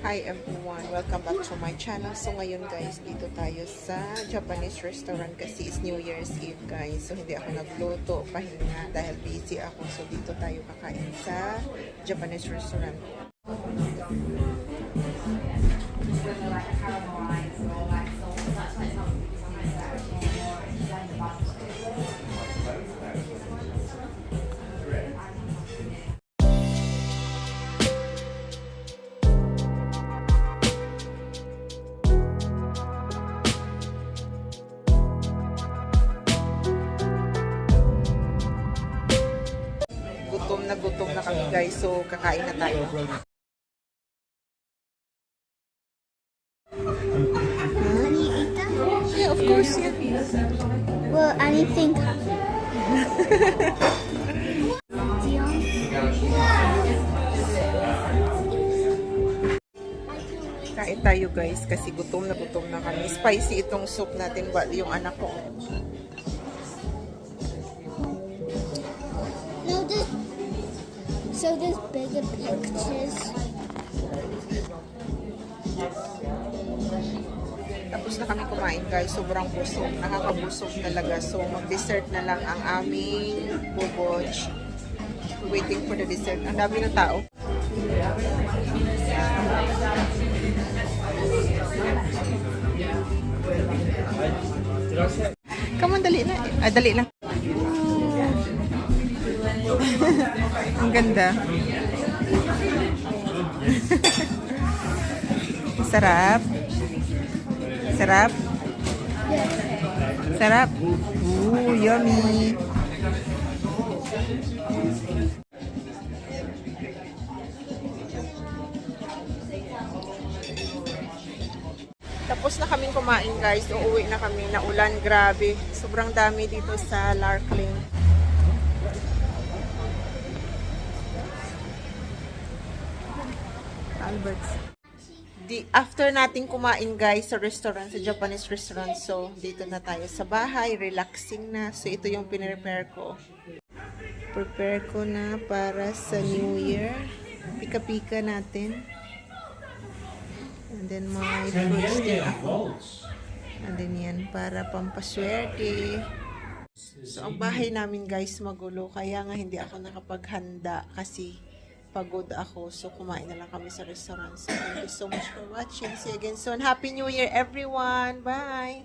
Hi everyone! Welcome back to my channel. So ngayon guys, dito tayo sa Japanese restaurant kasi is New Year's Eve guys. So hindi ako nagluto, pahinga dahil busy ako. So dito tayo kakain sa Japanese restaurant. Gutom na kami guys, so kakain na tayo. Can you eat them? Yeah, of course, yeah. Well, anything. Dion? Kain tayo guys kasi gutom na kami. Spicy itong soup natin, yung anak ko. No, so there's bigger pictures. Tapos na kami kumain guys, sobrang busog, nakakabusog talaga. So mag-dessert na lang ang aming buboj. Waiting for the dessert. Ang dami ng tao. Come on, dali na. Dali lang. Ang ganda. Sarap. Sarap. Sarap. Ooh, yummy. Tapos na kaming kumain guys. Uuwi na kami. Naulan, grabe. Sobrang dami dito sa Larkling. Alberts. After nating kumain guys sa restaurant, sa Japanese restaurant, so dito na tayo sa bahay, relaxing na. So ito yung pinrepare ko. Prepare ko na para sa New Year. Pika-pika natin. And then may fruits din ako. And then yan para pampaswerte. So ang bahay namin guys magulo, kaya nga hindi ako nakapaghanda kasi pagod ako. So, kumain na lang kami sa restaurant. So, thank you so much for watching. See you again soon. Happy New Year, everyone. Bye!